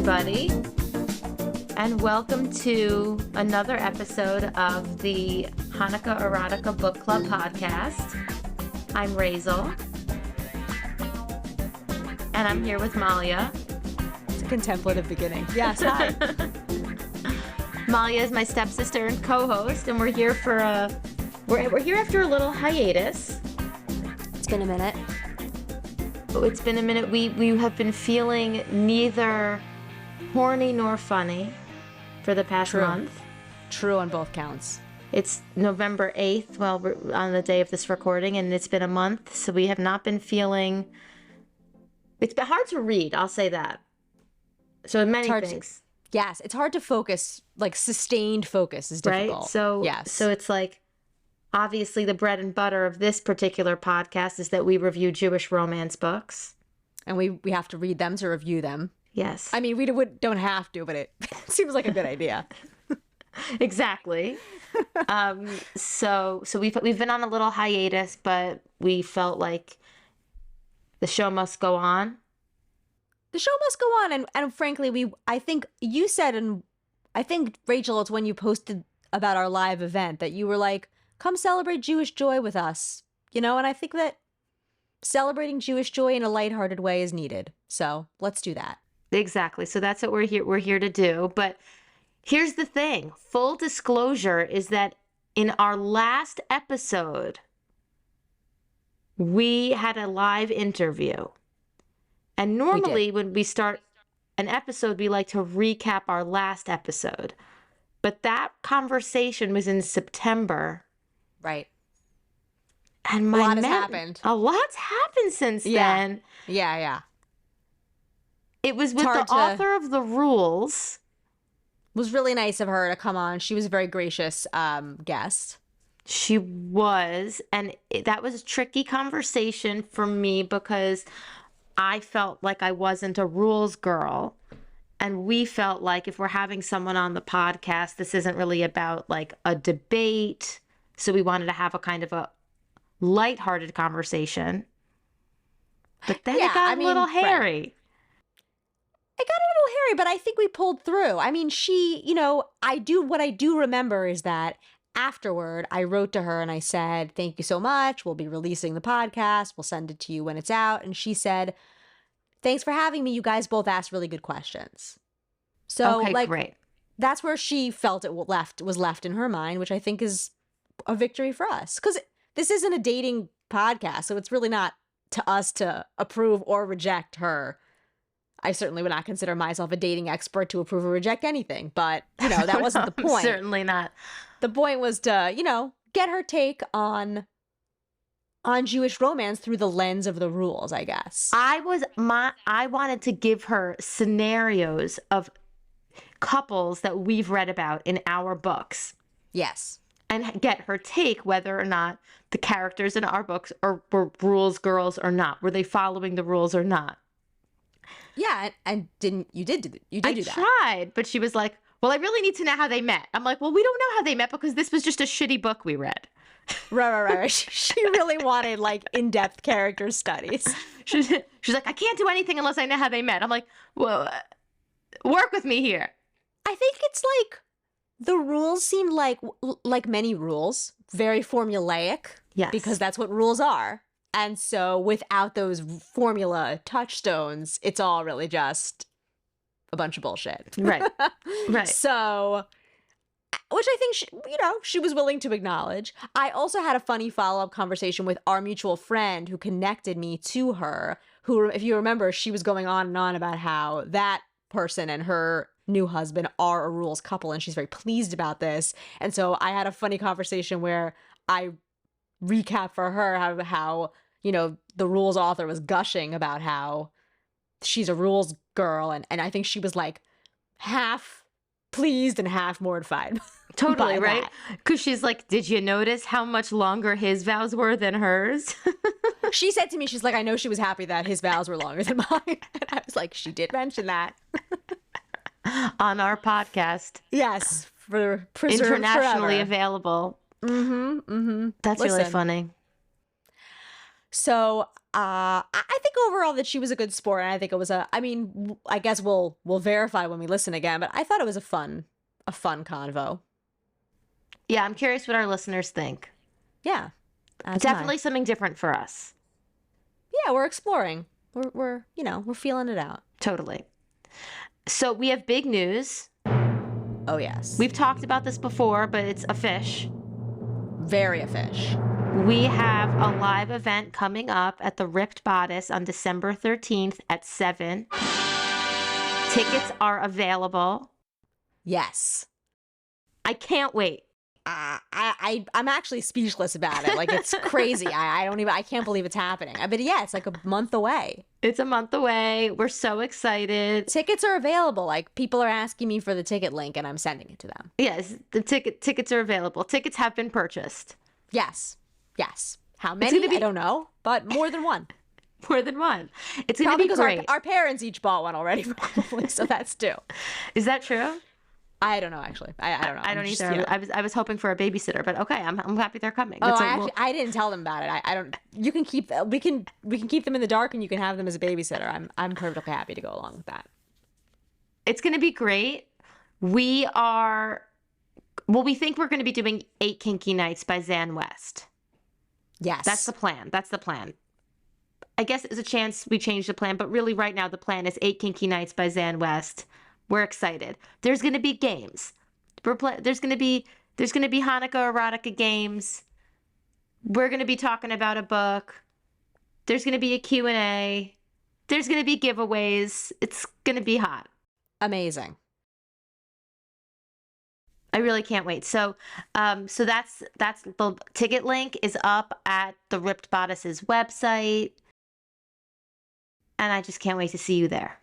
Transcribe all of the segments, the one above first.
everybody, and welcome to another episode of the Hanukkah Erotica Book Club podcast. I'm Raizel, and I'm here with Malya. It's a contemplative beginning. Yes, hi. Malya is my stepsister and co-host, and we're here for we're here after a little hiatus. It's been a minute. It's been a minute. We have been feeling neither horny nor funny for the past month. True on both counts. It's November 8th, well, we're on the day of this recording, and it's been a month, so we have not been feeling... It's been hard to read, I'll say that. So many things. Yes, it's hard to focus, like sustained focus is difficult. Right? So, yes. So it's like, obviously the bread and butter of this particular podcast is that we review Jewish romance books. And we have to read them to review them. Yes. I mean, we don't have to, but it seems like a good idea. Exactly. So we've been on a little hiatus, but we felt like the show must go on. The show must go on, and frankly, I think you said, and I think, Rachel, it's when you posted about our live event that you were like, come celebrate Jewish joy with us, you know, and I think that celebrating Jewish joy in a lighthearted way is needed. So let's do that. Exactly. So that's what we're here to do. But here's the thing. Full disclosure is that in our last episode, we had a live interview. And normally when we start an episode, we like to recap our last episode. But that conversation was in September. Right. And a lot has happened. A lot's happened since then. Yeah. It was with the author of the rules. It was really nice of her to come on. She was a very gracious guest. She was. And that was a tricky conversation for me because I felt like I wasn't a rules girl. And we felt like if we're having someone on the podcast, this isn't really about like a debate. So we wanted to have a kind of a lighthearted conversation. But then it got a little hairy. Right. It got a little hairy, but I think we pulled through. I mean, what I do remember is that afterward, I wrote to her and I said, thank you so much. We'll be releasing the podcast. We'll send it to you when it's out. And she said, thanks for having me. You guys both asked really good questions. So, great. That's where she felt it was left in her mind, which I think is a victory for us. Because this isn't a dating podcast, so it's really not to us to approve or reject her. I certainly would not consider myself a dating expert to approve or reject anything, but, that wasn't the point. Certainly not. The point was to, get her take on Jewish romance through the lens of the rules, I guess. I wanted to give her scenarios of couples that we've read about in our books. Yes. And get her take whether or not the characters in our books were rules girls or not. Were they following the rules or not? Yeah, and you did do that. I tried, but she was like, well, I really need to know how they met. I'm like, well, we don't know how they met because this was just a shitty book we read. Right. She really wanted like in-depth character studies. She's like, I can't do anything unless I know how they met. I'm like, well, work with me here. I think it's like the rules seemed like many rules, very formulaic. Yes. Because that's what rules are. And so without those formula touchstones, it's all really just a bunch of bullshit. Right. So, which I think, she was willing to acknowledge. I also had a funny follow-up conversation with our mutual friend who connected me to her, who, if you remember, she was going on and on about how that person and her new husband are a rules couple, and she's very pleased about this. And so I had a funny conversation where I recap for her how the rules author was gushing about how she's a rules girl, and I think she was like half pleased and half mortified. Totally, right? Because she's like, did you notice how much longer his vows were than hers? She said to me, she's like, I know she was happy that his vows were longer than mine. And I was like, she did mention that. On our podcast. Yes, for preserved internationally forever. Available. Mm-hmm. That's really funny. So I think think overall that she was a good sport, and I think it was I mean, I guess we'll verify when we listen again, but I thought it was a fun convo. Yeah, I'm curious what our listeners think. Yeah. As am I. Definitely something different for us. Yeah, we're exploring. We're we're feeling it out. Totally. So we have big news. Oh yes. We've talked about this before, but it's a fish. Very a fish. We have a live event coming up at the Ripped Bodice on December 13th at 7. Tickets are available. Yes. I can't wait. I'm actually speechless about it. Like, it's crazy. I can't believe it's happening. But yeah, it's like a month away. It's a month away. We're so excited. Tickets are available. Like, people are asking me for the ticket link and I'm sending it to them. Yes, the tickets are available. Tickets have been purchased. Yes. Yes. How many? I don't know, but more than one. More than one. It's going to be great. Because our parents each bought one already, probably, so that's two. Is that true? I don't know, actually. I don't know. I don't either. I was hoping for a babysitter, but okay, I'm happy they're coming. I didn't tell them about it. I don't. You can keep we can keep them in the dark, and you can have them as a babysitter. I'm perfectly happy to go along with that. It's going to be great. We think we're going to be doing 8 Kinky Nights by Zan West. Yes, that's the plan. I guess there's a chance we change the plan, but really right now the plan is 8 Kinky Nights by Zan West. We're excited. There's going to be games. There's going to be Hanukkah erotica games. We're going to be talking about a book. There's going to be a Q&A. There's going to be giveaways. It's going to be hot. Amazing. I really can't wait. So that's the ticket link is up at the Ripped Bodice's website. And I just can't wait to see you there.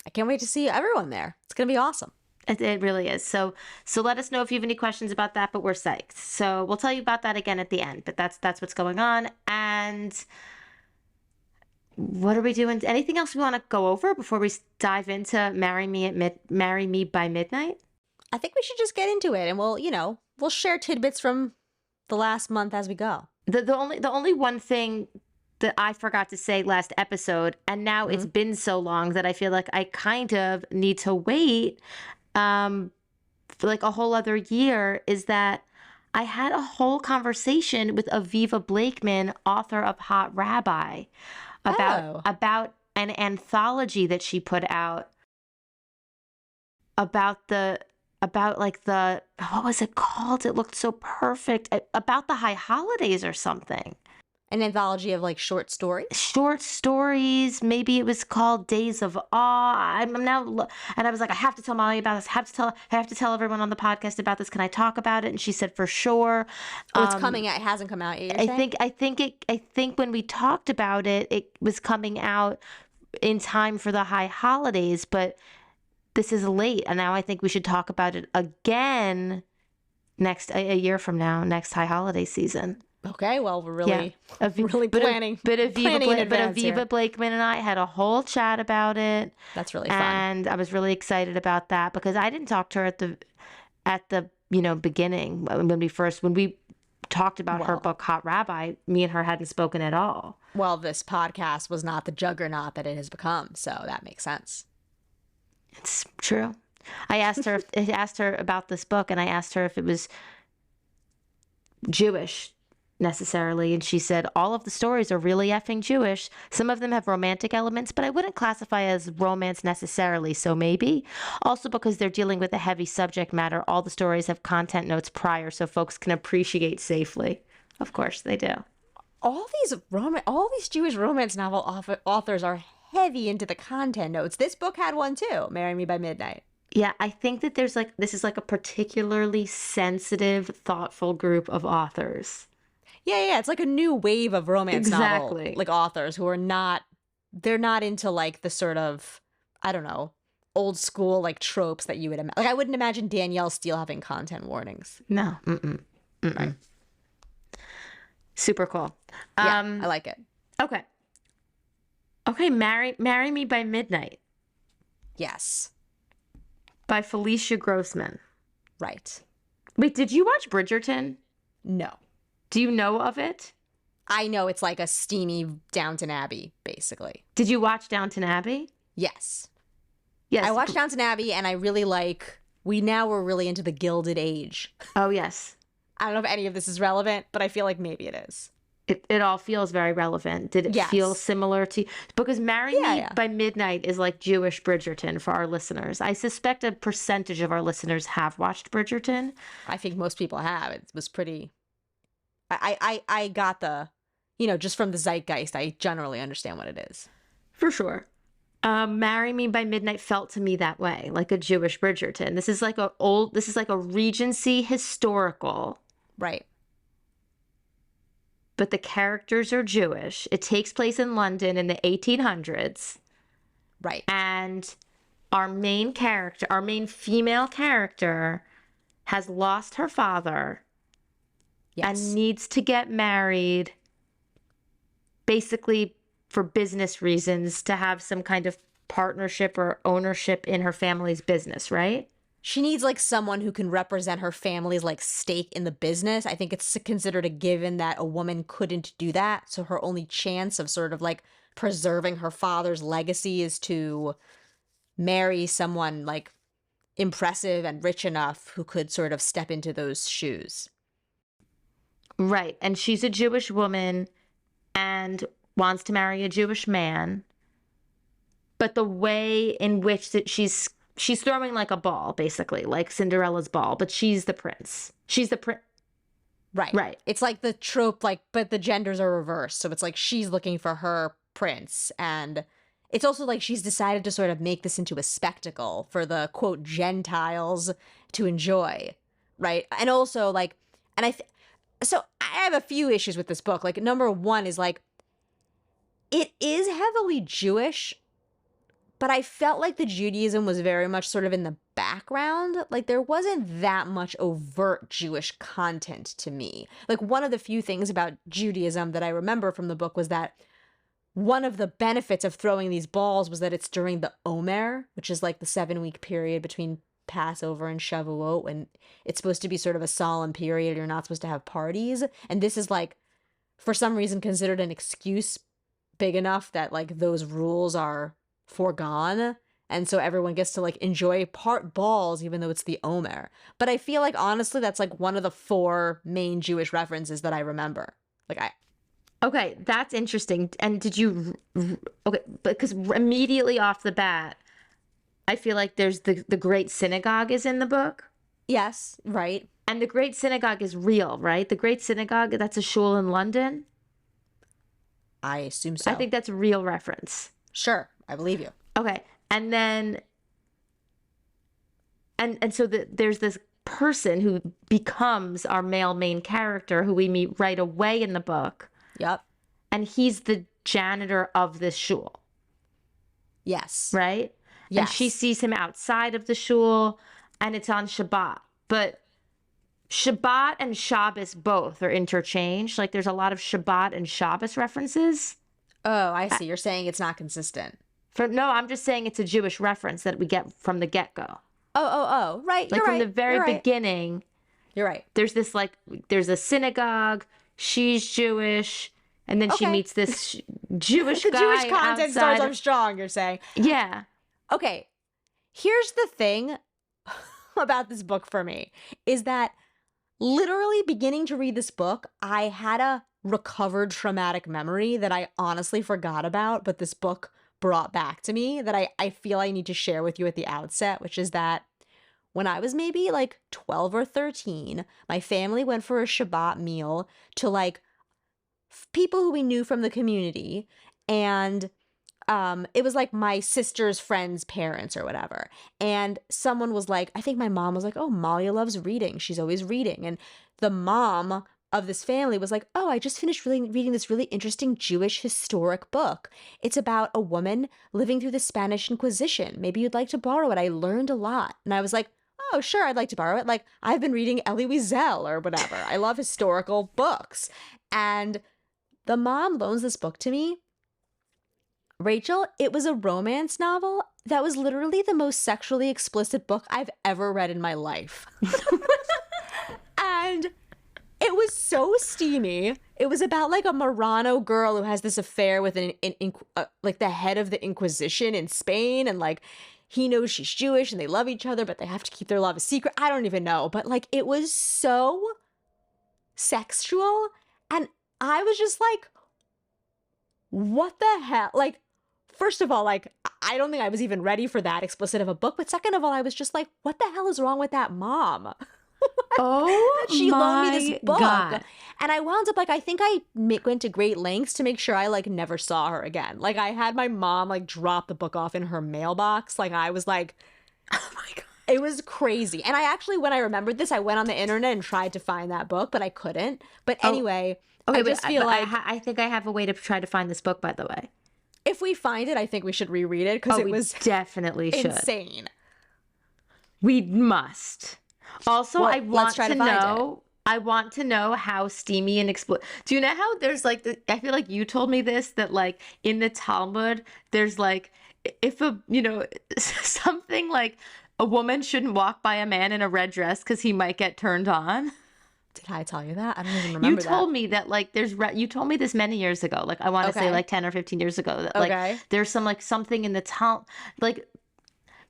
I can't wait to see everyone there. It's going to be awesome. It really is. So let us know if you have any questions about that, but we're psyched. So we'll tell you about that again at the end, but that's what's going on. And what are we doing? Anything else we want to go over before we dive into Marry Me by Midnight? I think we should just get into it, and we'll share tidbits from the last month as we go. The only one thing that I forgot to say last episode, and now it's been so long that I feel like I kind of need to wait for like a whole other year, is that I had a whole conversation with Aviva Blakeman, author of Hot Rabbi, about an anthology that she put out about what was it called? It looked so perfect. About the high holidays or something. An anthology of like short stories? Short stories. Maybe it was called Days of Awe. I'm now, and I was like, I have to tell Molly about this. I have to tell everyone on the podcast about this. Can I talk about it? And she said, for sure. Oh, it's coming out. It hasn't come out yet. I think when we talked about it, it was coming out in time for the high holidays, but this is late. And now I think we should talk about it again a year from now, next high holiday season. Okay, well, we're really planning. But Aviva here. Blakeman and I had a whole chat about it. That's really fun. And I was really excited about that because I didn't talk to her at the beginning when we talked about her book Hot Rabbi. Me and her hadn't spoken at all. Well, this podcast was not the juggernaut that it has become, so that makes sense. It's true. I asked her about this book, and I asked her if it was Jewish necessarily, and she said all of the stories are really effing Jewish. Some of them have romantic elements, but I wouldn't classify as romance necessarily, so maybe. Also because they're dealing with a heavy subject matter, all the stories have content notes prior so folks can appreciate safely. Of course they do. All these Jewish romance novel authors are heavy into the content notes. This book had one too, Marry Me by Midnight. Yeah, I think that this is like a particularly sensitive, thoughtful group of authors. Yeah, it's like a new wave of romance novel like authors who are they're not into like the sort of, I don't know, old school like tropes that you would imagine. Like I wouldn't imagine Danielle Steele having content warnings. No. Right. Super cool. Yeah, I like it. Okay, Marry Me by Midnight. Yes. By Felicia Grossman. Right. Wait, did you watch Bridgerton? No. Do you know of it? I know it's like a steamy Downton Abbey, basically. Did you watch Downton Abbey? Yes. Yes. I watched Downton Abbey, and I really like, we now were really into the Gilded Age. Oh, yes. I don't know if any of this is relevant, but I feel like maybe it is. It all feels very relevant. Did it feel Yes. similar to, because Marry Me by Midnight is like Jewish Bridgerton for our listeners. I suspect a percentage of our listeners have watched Bridgerton. I think most people have. It was pretty, I got the, you know, just from the zeitgeist, I generally understand what it is. For sure. Marry Me by Midnight felt to me that way, like a Jewish Bridgerton. This is like a Regency historical. Right. But the characters are Jewish. It takes place in London in the 1800s. Right. And our main female character, has lost her father. Yes. And needs to get married, basically for business reasons, to have some kind of partnership or ownership in her family's business, right? She needs like someone who can represent her family's like stake in the business. I think it's considered a given that a woman couldn't do that. So her only chance of sort of like preserving her father's legacy is to marry someone like impressive and rich enough who could sort of step into those shoes. Right. And she's a Jewish woman and wants to marry a Jewish man. But the way in which that she's throwing like a ball, basically, like Cinderella's ball, but she's the prince. She's the prince. Right. Right. It's like the trope, like, but the genders are reversed. So it's like she's looking for her prince. And it's also like she's decided to sort of make this into a spectacle for the, quote, Gentiles to enjoy. Right. And also, like, and so I have a few issues with this book. Like, number one is like, it is heavily Jewish, but I felt like the Judaism was very much sort of in the background. Like, there wasn't that much overt Jewish content to me. Like, one of the few things about Judaism that I remember from the book was that one of the benefits of throwing these balls was that it's during the Omer, which is like the 7-week period between Passover and Shavuot, when it's supposed to be sort of a solemn period. You're not supposed to have parties. And this is like, for some reason, considered an excuse big enough that like those rules are foregone, and so everyone gets to like enjoy balls even though it's the Omer. But I feel like honestly that's like one of the 4 main Jewish references that I remember. Okay, that's interesting. And did you okay, because immediately off the bat I feel like there's the Great Synagogue is in the book. Yes, right. And the Great Synagogue is real, right? The Great Synagogue, that's a shul in London. I assume so. I think that's a real reference. Sure, I believe you. Okay. And then, and so there's this person who becomes our male main character who we meet right away in the book. Yep. And he's the janitor of this shul. Yes. Right? Yes. And she sees him outside of the shul, and it's on Shabbat. But Shabbat and Shabbos both are interchanged. Like, there's a lot of Shabbat and Shabbos references. Oh, I see. You're saying it's not consistent. No, I'm just saying it's a Jewish reference that we get from the get-go. Oh. Right. Like, you're from right. the very You're beginning. Right. You're right. There's this, like, there's a synagogue. She's Jewish. And then she meets this Jewish guy The Jewish content outside. starts off strong, you're saying. Yeah. Okay. Here's the thing about this book for me, is that literally beginning to read this book, I had a recovered traumatic memory that I honestly forgot about, but this book brought back to me that I feel I need to share with you at the outset, which is that when I was maybe like 12 or 13, my family went for a Shabbat meal to like people who we knew from the community, and it was like my sister's friend's parents or whatever. And someone was like, I think my mom was like, oh, Malya loves reading. She's always reading. And the mom of this family was like, oh, I just finished reading this really interesting Jewish historic book. It's about a woman living through the Spanish Inquisition. Maybe you'd like to borrow it. I learned a lot. And I was like, oh, sure, I'd like to borrow it. Like, I've been reading Elie Wiesel or whatever. I love historical books. And the mom loans this book to me. Rachel, it was a romance novel that was literally the most sexually explicit book I've ever read in my life. And it was so steamy. It was about like a Murano girl who has this affair with like the head of the Inquisition in Spain, and like he knows she's Jewish and they love each other, but they have to keep their love a secret. I don't even know, but like it was so sexual, and I was just like, what the hell? Like, first of all, like, I don't think I was even ready for that explicit of a book. But second of all, I was just like, what the hell is wrong with that mom? Oh She loaned me this my book. God. And I wound up, like, I think I went to great lengths to make sure I, like, never saw her again. Like, I had my mom, like, drop the book off in her mailbox. Like, I was like, Oh my God. it was crazy. And I actually, when I remembered this, I went on the internet and tried to find that book, but I couldn't. But anyway, Okay, I just feel like I think I have a way to try to find this book, by the way. if we find it, I think we should reread it because it we was definitely should. insane. We must. Also, Well, I let's want try to to find know. I want to know how steamy and Do you know how there's like I feel like you told me this, that like in the Talmud there's like, if a something like a woman shouldn't walk by a man in a red dress because he might get turned on. Did I tell you that? I don't even remember You told me that like you told me this many years ago. Like I want to say Okay. like 10 or 15 years ago that Okay. like there's some like something in the Talmud. Like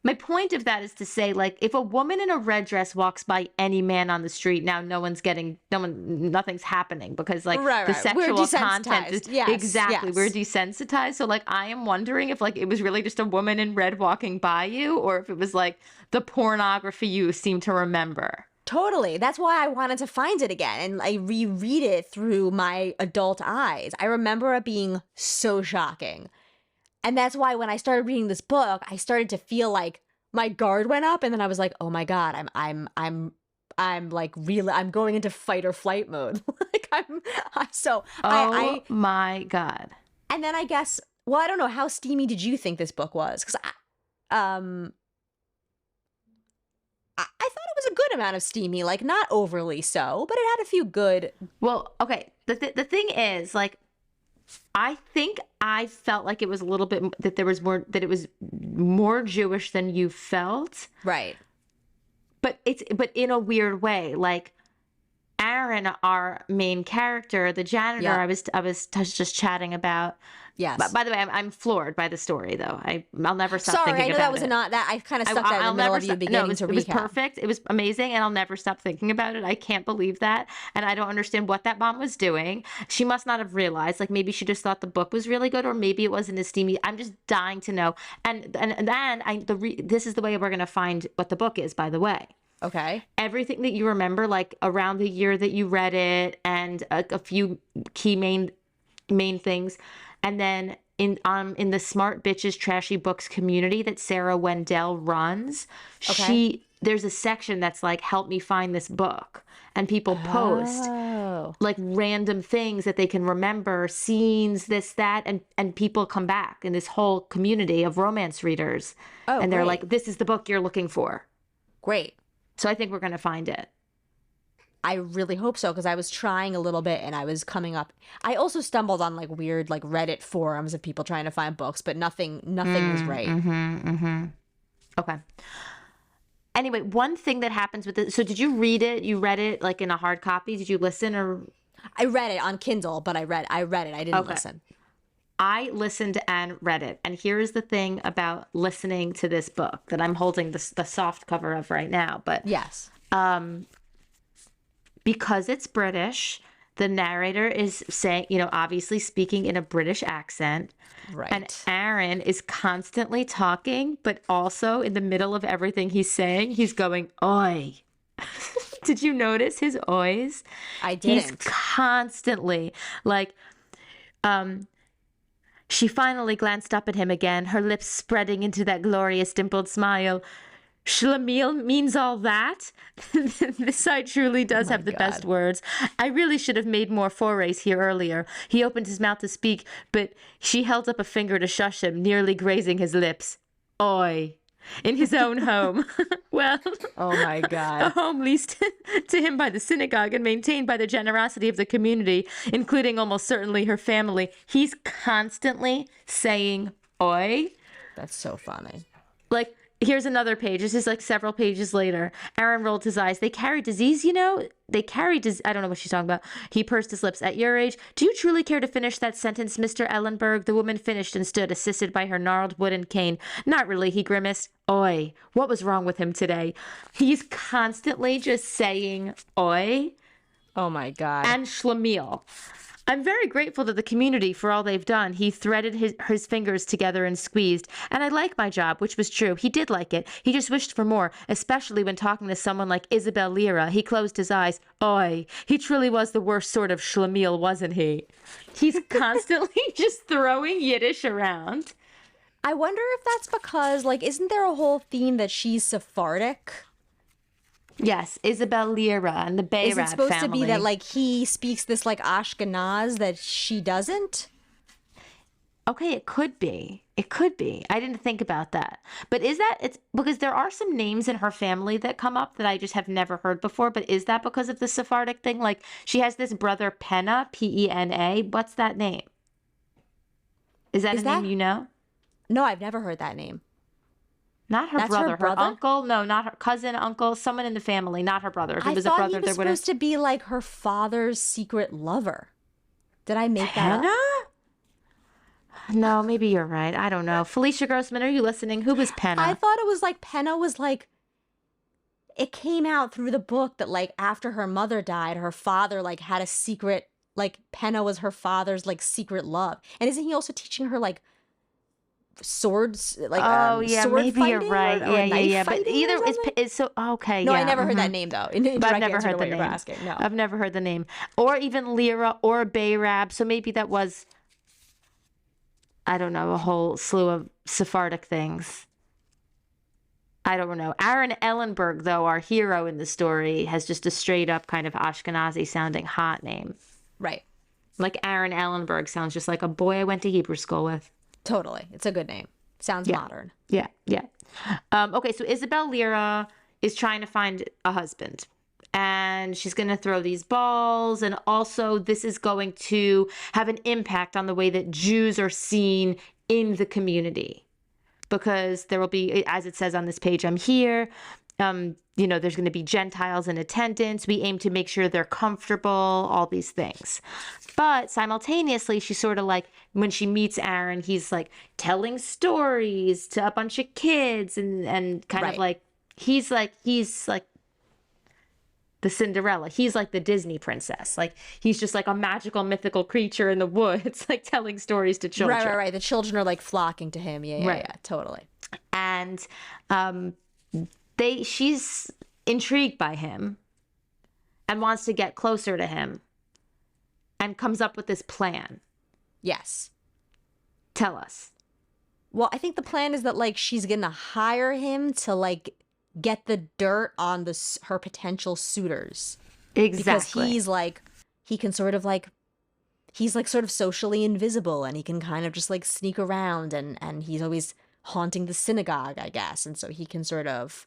my point of that is to say, like, if a woman in a red dress walks by any man on the street, now nothing's happening because like Right, the right. We're sexual content is desensitized. Yes, exactly, yes. we're desensitized. So like I am wondering if like it was really just a woman in red walking by you, or if it was like the pornography you seem to remember. Totally. That's why I wanted to find it again and I reread it through my adult eyes. I remember it being so shocking. And that's why when I started reading this book, I started to feel like my guard went up, and then I was like, "Oh my God, I'm like really, I'm going into fight or flight mode." Like Oh my God. and then I guess, well, I don't know, how steamy did you think this book was? Because I thought it was a good amount of steamy, like not overly so, but it had a few good. Well, okay. The thing is, like, I think I felt like it was a little bit that it was more Jewish than you felt, Right. but in a weird way. Like Aaron, our main character, the janitor, Yeah. I was just chatting about. Yes. But by the way, I'm floored by the story, though. I'll never stop Sorry, thinking I know about that was it. not that I kind of stuck that in the I'll middle never of you stop. No, beginning to recap. it was perfect. It was amazing, and I'll never stop thinking about it. I can't believe that, and I don't understand what that mom was doing. She must not have realized. Like maybe she just thought the book was really good, or maybe it wasn't as steamy. I'm just dying to know. And then this is the way we're gonna find what the book is. By the way. Okay. Everything that you remember, like around the year that you read it, and a few key main things, and then in the Smart Bitches Trashy Books community that Sarah Wendell runs, Okay. there's a section that's like, help me find this book, and people post Oh. like random things that they can remember, scenes, this, that, and people come back in this whole community of romance readers, Oh, and they're great. like, this is the book you're looking for. Great. So I think we're gonna find it. I really hope so, because I was trying a little bit and I was coming up. I also stumbled on like weird like Reddit forums of people trying to find books, but nothing was right. Okay. Anyway, one thing that happens with it. So did you read it? You read it like in a hard copy? Did you listen or? I read it on Kindle, but I read it. I didn't listen. I listened and read it. And here's the thing about listening to this book that I'm holding the soft cover of right now. But Yes. because it's British, the narrator is saying, obviously speaking in a British accent. Right. And Aaron is constantly talking, but also in the middle of everything he's saying, he's going, oi. Did you notice his ois? I didn't. He's constantly like, she finally glanced up at him again, her lips spreading into that glorious dimpled smile. Schlemiel means all that? This side truly does have the best words. I really should have made more forays here earlier. He opened his mouth to speak, but she held up a finger to shush him, nearly grazing his lips. Oi. In his own home. Well, Oh my a God. home leased to him by the synagogue and maintained by the generosity of the community, including almost certainly her family. He's constantly saying, oi. That's so funny. Like, Here's another page. This is like several pages later. Aaron rolled his eyes. They carry disease, you know? They carry disease. I don't know what she's talking about. He pursed his lips. At your age, do you truly care to finish that sentence, Mr. Ellenberg? The woman finished and stood, assisted by her gnarled wooden cane. Not really, he grimaced. Oi, what was wrong with him today? He's constantly just saying oi Oh my God. and schlemiel. I'm very grateful to the community for all they've done. He threaded his fingers together and squeezed. And I like my job, which was true. He did like it. He just wished for more, especially when talking to someone like Isabel Lyra. He closed his eyes. Oi, he truly was the worst sort of schlemiel, wasn't he? He's constantly just throwing Yiddish around. I wonder if that's because, like, isn't there a whole theme that she's Sephardic? Yes, Isabel Lyra and the Bayrad Is it supposed family. to be that, like, he speaks this, like, Ashkenaz that she doesn't? Okay, it could be. It could be. I didn't think about that. But is that, it's because there are some names in her family that come up that I just have never heard before. But is that because of the Sephardic thing? Like, she has this brother, Pena, Pena. What's that name? Is that a name you know? No, I've never heard that name. Not her That's brother. her brother? Uncle? No, not her cousin, uncle, someone in the family, not her brother. If it was a brother, he was there would have. supposed to be, like, her father's secret lover. Did I make that Pena? up? No, maybe you're right. I don't know. Felicia Grossman, are you listening? Who was Pena? I thought it was like Penna was like, it came out through the book that like after her mother died, her father like had a secret, like Penna was her father's like secret love. And isn't he also teaching her like swords, like Oh yeah, sword maybe you're fighting right. or Yeah. knife But fighting or either something? is so okay. No, yeah, I never heard that name though. In But I've direct never answer heard to the what you were name. asking. No. I've never heard the name, or even Lyra or Bayrab. So maybe that was, I don't know, a whole slew of Sephardic things. I don't know. Aaron Ellenberg, though, our hero in the story, has just a straight up kind of Ashkenazi sounding hot name. Right. Like Aaron Ellenberg sounds just like a boy I went to Hebrew school with. Totally. It's a good name. Sounds modern. Yeah. Okay, so Isabel Lyra is trying to find a husband. And she's going to throw these balls. And also, this is going to have an impact on the way that Jews are seen in the community. Because there will be, as it says on this page, I'm here. There's going to be Gentiles in attendance. We aim to make sure they're comfortable, all these things. But simultaneously, she's sort of like, when she meets Aaron, he's like telling stories to a bunch of kids and kind of like, he's like the Cinderella. He's like the Disney princess. Like, he's just like a magical, mythical creature in the woods, like telling stories to children. Right. The children are like flocking to him. Yeah, totally. And she's intrigued by him and wants to get closer to him and comes up with this plan. Yes. Tell us. Well, I think the plan is that like she's gonna hire him to like get the dirt on her potential suitors. Exactly. Because he's like, he can sort of like, he's like sort of socially invisible and he can kind of just like sneak around and he's always haunting the synagogue, I guess. And so he can sort of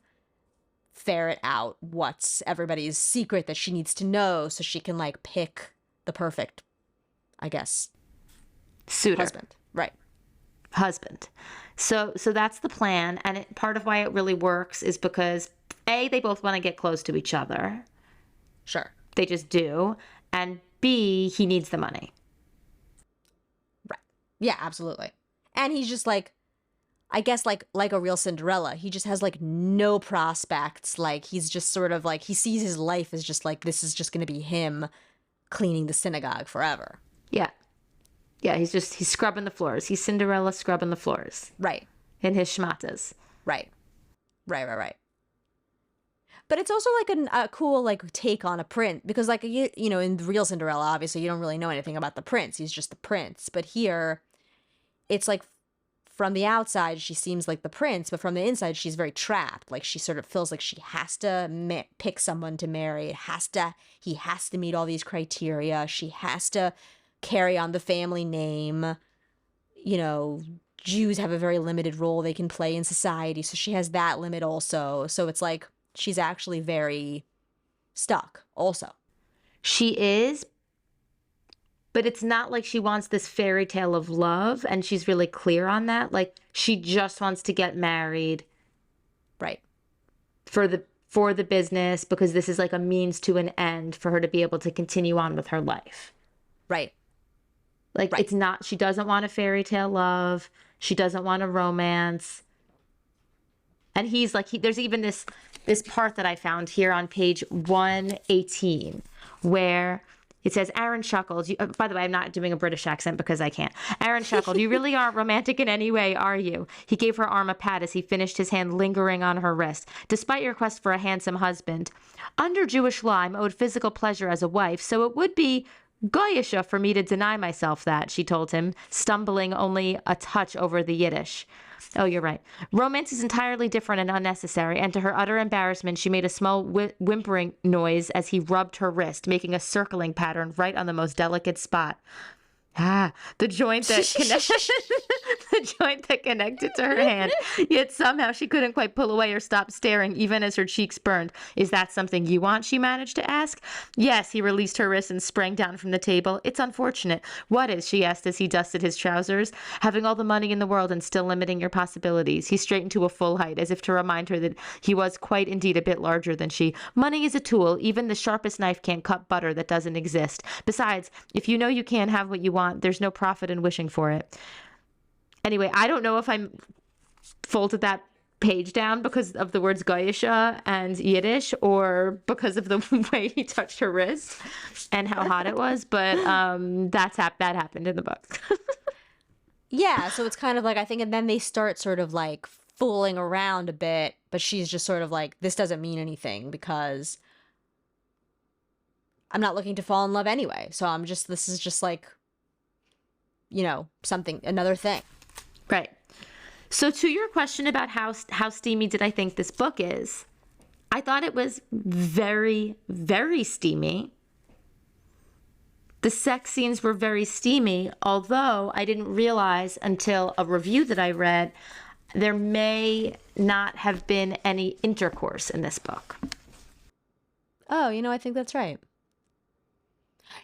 ferret out what's everybody's secret that she needs to know so she can like pick the perfect, I guess, suitor. husband. Right. Husband. So that's the plan. And part of why it really works is because A, they both want to get close to each other. Sure. They just do. And B, he needs the money. Right. Yeah, absolutely. And he's just like, I guess like a real Cinderella. He just has like no prospects. Like he's just sort of like, he sees his life as just like, this is just going to be him cleaning the synagogue forever. Yeah. Yeah, he's scrubbing the floors. He's Cinderella scrubbing the floors. Right. In his schmatas. Right. But it's also like a cool like take on a prince because like in the real Cinderella, obviously you don't really know anything about the prince. He's just the prince. But here, it's like from the outside she seems like the prince, but from the inside she's very trapped. Like she sort of feels like she has to pick someone to marry. He has to meet all these criteria. She has to carry on the family name. Jews have a very limited role they can play in society, so she has that limit also. So it's like she's actually very stuck also. She is, but it's not like she wants this fairy tale of love, and she's really clear on that. Like, she just wants to get married Right. For the business, because this is like a means to an end for her to be able to continue on with her life. Right. Like, Right. it's not, she doesn't want a fairy tale love. She doesn't want a romance. And he's like, there's even this part that I found here on page 118 where it says, Aaron chuckled. By the way, I'm not doing a British accent because I can't. Aaron chuckled. You really aren't romantic in any way, are you? He gave her arm a pat as he finished, his hand lingering on her wrist. Despite your quest for a handsome husband, under Jewish law, I'm owed physical pleasure as a wife, so it would be goyisha for me to deny myself that, she told him, stumbling only a touch over the Yiddish. Oh, you're right. Romance is entirely different and unnecessary, and to her utter embarrassment, she made a small whimpering noise as he rubbed her wrist, making a circling pattern right on the most delicate spot. The joint that the joint that connected to her hand. Yet somehow she couldn't quite pull away or stop staring, even as her cheeks burned. Is that something you want? She managed to ask. Yes, he released her wrist and sprang down from the table. It's unfortunate. What is? She asked as he dusted his trousers. Having all the money in the world and still limiting your possibilities. He straightened to a full height, as if to remind her that he was quite indeed a bit larger than she. Money is a tool. Even the sharpest knife can't cut butter that doesn't exist. Besides, if you know you can't have what you want, there's no profit in wishing for it. Anyway, I don't know if I folded that page down because of the words Goyisha and Yiddish or because of the way he touched her wrist and how hot it was, but that happened in the book. Yeah, so it's kind of like, I think, and then they start sort of like fooling around a bit, but she's just sort of like, this doesn't mean anything because I'm not looking to fall in love anyway. So this is just like, something, another thing. Right. So to your question about how steamy did I think this book is, I thought it was very, very steamy. The sex scenes were very steamy, although I didn't realize until a review that I read, there may not have been any intercourse in this book. Oh, I think that's right.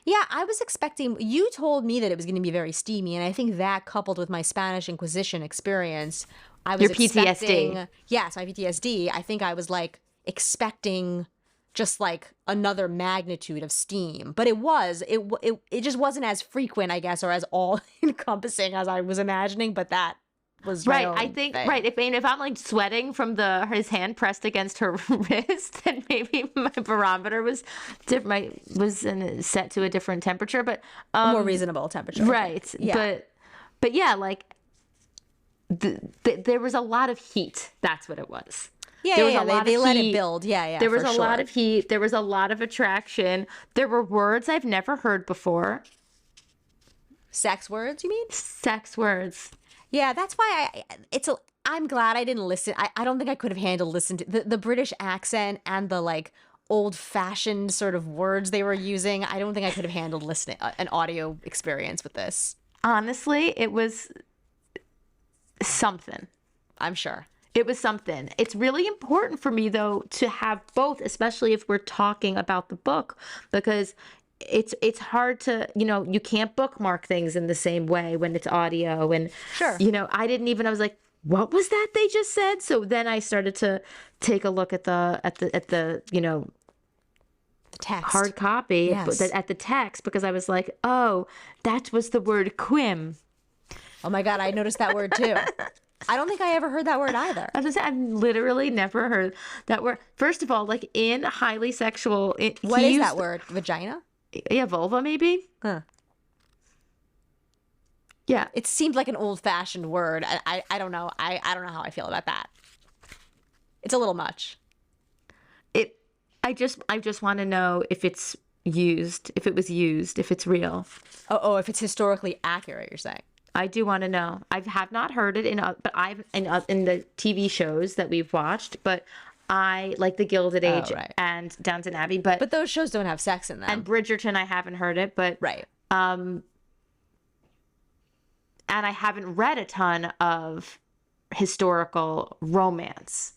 Yeah, I was expecting, you told me that it was going to be very steamy, and I think that coupled with my Spanish Inquisition experience, I was Your PTSD. Yes, my PTSD, I think I was like expecting just like another magnitude of steam. But it just wasn't as frequent, I guess, or as all encompassing as I was imagining, but that was right. I think thing. Right. If I'm like sweating from his hand pressed against her wrist, then maybe my barometer was different. Set to a different temperature, but a more reasonable temperature. Right. Yeah. But yeah, like there was a lot of heat. That's what it was. Yeah, there was a lot they of let heat. it build. Yeah. There was a lot of heat. There was a lot of attraction. There were words I've never heard before. Sex words, you mean? Sex words. Yeah, that's why I'm glad I didn't listen. I don't think I could have handled listening to the British accent and the like old-fashioned sort of words they were using. I don't think I could have handled listening an audio experience with this. Honestly, it was something. I'm sure. It was something. It's really important for me, though, to have both, especially if we're talking about the book, because it's hard to, you can't bookmark things in the same way when it's audio. And, sure. I was like, what was that they just said? So then I started to take a look at the the text. Hard copy, yes. At the text, because I was like, oh, that was the word quim. Oh my God, I noticed that word too. I don't think I ever heard that word either. I've literally never heard that word. First of all, like in highly sexual... What is that word? Vagina? Yeah, vulva maybe? Huh. Yeah. It seemed like an old-fashioned word. I don't know. I don't know how I feel about that. It's a little much. I just want to know if it's used, if it was used, if it's real. Oh, if it's historically accurate, you're saying. I do want to know. I have not heard it in the TV shows that we've watched, but I like the Gilded Age and Downton Abbey, but those shows don't have sex in them. And Bridgerton, I haven't heard it, but right. And I haven't read a ton of historical romance.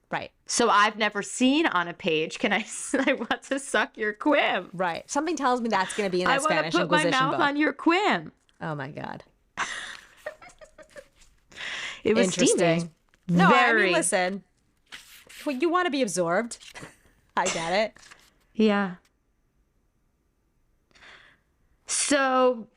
Right. So I've never seen on a page, I want to suck your quim. Right. Something tells me that's going to be in that Spanish Inquisition book. I want to put my mouth on your quim. Oh my God. It was interesting. Steamy. No, I mean, listen, well, you want to be absorbed. I get it. Yeah. So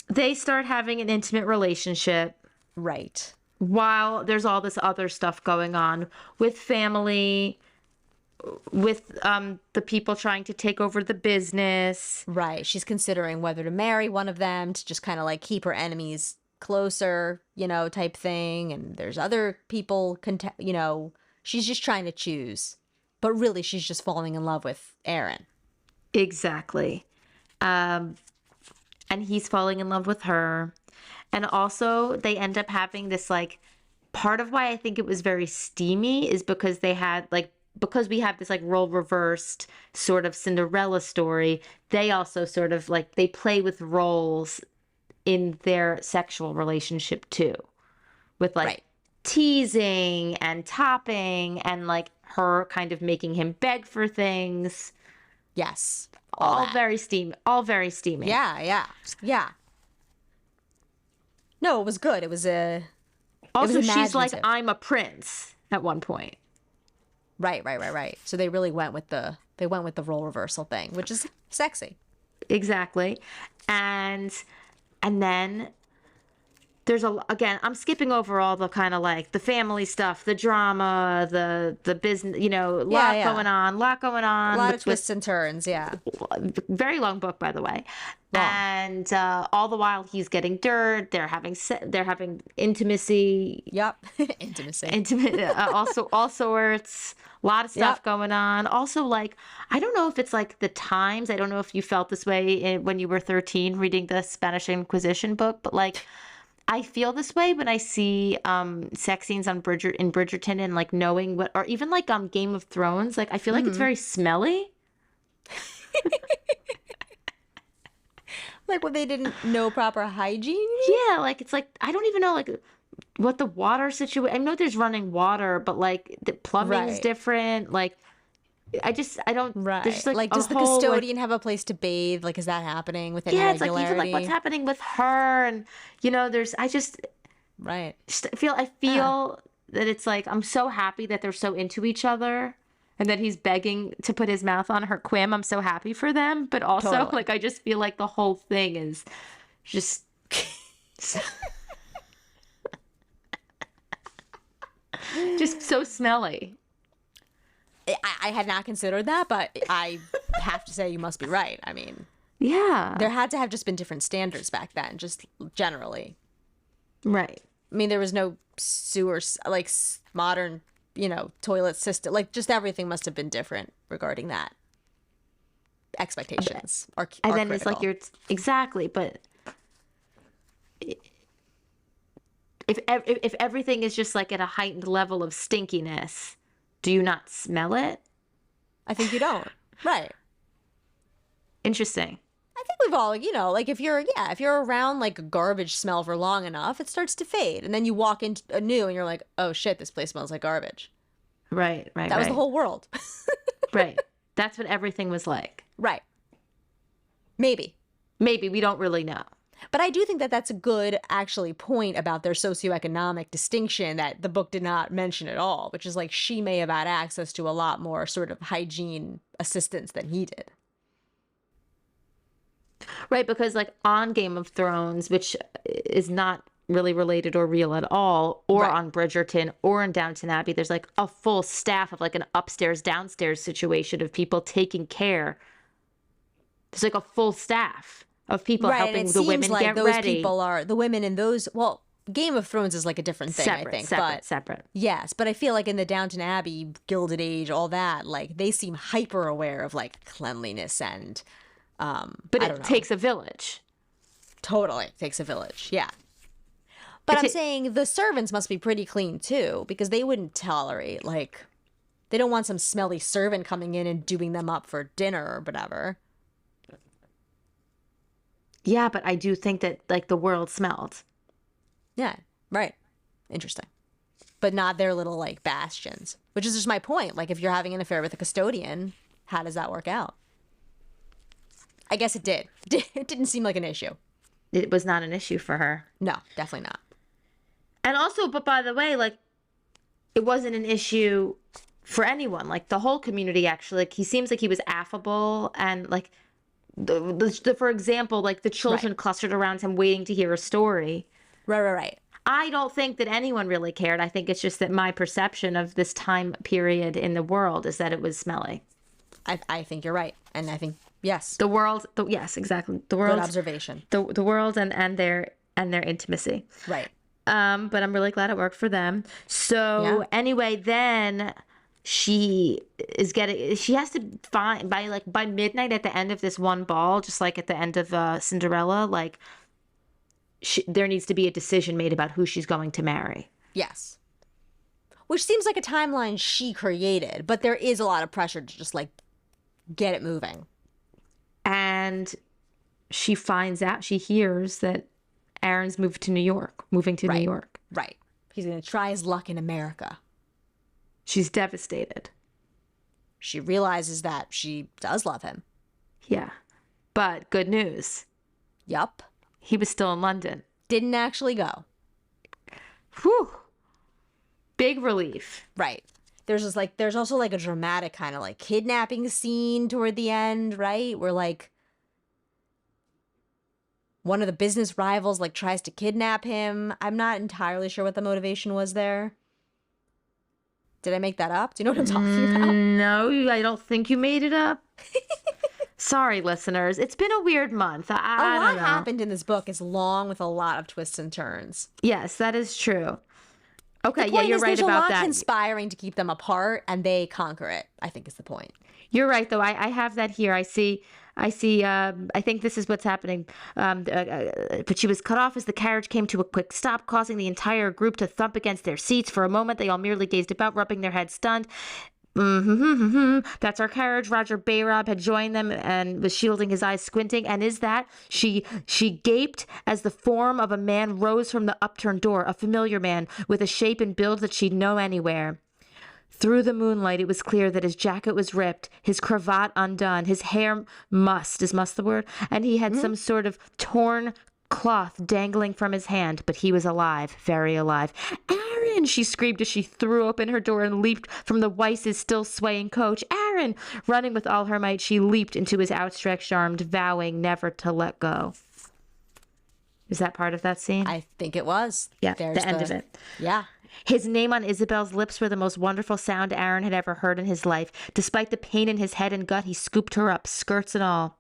they start having an intimate relationship Right. while there's all this other stuff going on with family, with the people trying to take over the business. Right. She's considering whether to marry one of them to just kind of like keep her enemies closer, you know, type thing. And there's other people, you know, she's just trying to choose. But really, she's just falling in love with Aaron. Exactly. And he's falling in love with her. And also, they end up having this, like, part of why I think it was very steamy is because they had, like, because we have this, like, role reversed sort of Cinderella story, they also sort of, like, they play with roles in their sexual relationship, too. With, like, Right. teasing and topping and, like, her kind of making him beg for things. Yes. All that. very steamy. All very steamy. Yeah, yeah. Yeah. No, it was good. It was a. Also, she's like, imaginative. I'm a prince at one point. Right. So they really went with the role reversal thing, which is sexy. Exactly. And then there's again, I'm skipping over all the kind of like the family stuff, the drama, the business, you know, a lot going on. A lot of twists and turns, yeah. Very long book, by the way. Long. And all the while he's getting dirt. They're having intimacy. Yep. Intimacy. Intimate, also all sorts. A lot of stuff Yep. going on. Also, like, I don't know if it's like the times. I don't know if you felt this way when you were 13 reading the Spanish Inquisition book, but like, I feel this way when I see sex scenes on Bridgerton and like knowing what, or even like Game of Thrones. Like, I feel like it's very smelly. Like when they didn't know proper hygiene? Yeah, like it's like I don't even know like what the water situation. I know there's running water, but like the plumbing's Right. different. Like I don't. Right. There's just like Like, a does the whole, custodian have a place to bathe? Like, is that happening with any yeah, it's like regularity? even like what's happening with her, and you know, there's Right. I feel that it's like I'm so happy that they're so into each other. And that he's begging to put his mouth on her quim. I'm so happy for them. But also, Totally. like, I just feel like the whole thing is just just so smelly. I had not considered that, but I have to say you must be right. I mean, Yeah. there had to have just been different standards back then, just generally. Right. I mean, there was no sewer, like modern, you know, toilet system. Like, just everything must have been different regarding that. Expectations are And are then it's like critical. exactly, but if everything is just like at a heightened level of stinkiness, do you not smell it? I think you don't. Right. Interesting. I think we've all, you know, like if you're around like a garbage smell for long enough, it starts to fade. And then you walk into a new and you're like, oh shit, this place smells like garbage. Right. That was the whole world. Right. That's what everything was like. Right. Maybe. Maybe we don't really know. But I do think that that's a good, actually, point about their socioeconomic distinction that the book did not mention at all, which is like she may have had access to a lot more sort of hygiene assistance than he did. Right, because like on Game of Thrones, which is not really related or real at all, or Right. on Bridgerton or in Downton Abbey, there's like a full staff of like an upstairs downstairs situation of people taking care. There's like a full staff of people Right, and helping it the seems women like get those ready. people are the women in those. Well, Game of Thrones is like a different thing, I think. But Separate. yes, but I feel like in the Downton Abbey, Gilded Age, all that, like they seem hyper aware of like cleanliness and. But I it don't know. takes a village. Totally takes a village. Yeah. But I'm It ta- saying the servants must be pretty clean too, because they wouldn't tolerate like they don't want some smelly servant coming in and doing them up for dinner or whatever. Yeah, but I do think that like the world smelled. Yeah, right. Interesting. But not their little like bastions, which is just my point. Like if you're having an affair with a custodian, how does that work out? I guess it did. It didn't seem like an issue. It was not an issue for her. No, definitely not. And also, but by the way, like, it wasn't an issue for anyone, like the whole community actually. Like he seems like he was affable and like for example, like the Right. children clustered around him waiting to hear a story. Right, right, right. I don't think that anyone really cared. I think it's just that my perception of this time period in the world is that it was smelly. I think you're right. And I think, yes, The world, yes, exactly. The good world, observation. the world and their intimacy. Right. But I'm really glad it worked for them. So Yeah. anyway, then she has to find by midnight at the end of this one ball, just like at the end of Cinderella, like there needs to be a decision made about who she's going to marry. Yes. Which seems like a timeline she created, but there is a lot of pressure to just like get it moving. And she hears that Aaron's moving to New York. Right. He's going to try his luck in America. She's devastated. She realizes that she does love him. Yeah. But good news. Yup. He was still in London. Didn't actually go. Whew. Big relief. Right. There's also like a dramatic kind of like kidnapping scene toward the end, right? Where like one of the business rivals like tries to kidnap him. I'm not entirely sure what the motivation was there. Did I make that up? Do you know what I'm talking about? No, I don't think you made it up. Sorry, listeners. It's been a weird month. A I lot don't know. happened in this book. It's long with a lot of twists and turns. Yes, that is true. Okay, The yeah, point you're is right there's a about lot that. conspiring to keep them apart, and they conquer it, I think is the point. You're right, though. I have that here. I see. I think this is what's happening. But she was cut off as the carriage came to a quick stop, causing the entire group to thump against their seats. For a moment, they all merely gazed about, rubbing their heads stunned. That's our carriage. Roger Bayrob had joined them and was shielding his eyes, squinting. And is that she gaped as the form of a man rose from the upturned door, a familiar man with a shape and build that she'd know anywhere. Through the moonlight, it was clear that his jacket was ripped, his cravat undone, his hair is mussed the word? And he had some sort of torn cloth dangling from his hand, but he was alive, very alive. Aaron, she screamed as she threw open her door and leaped from the Weiss's still swaying coach. Aaron! Running with all her might, she leaped into his outstretched arms, vowing never to let go. Is that part of that scene? I think it was. Yeah, There's the end of it. Yeah. His name on Isabel's lips were the most wonderful sound Aaron had ever heard in his life. Despite the pain in his head and gut, he scooped her up, skirts and all,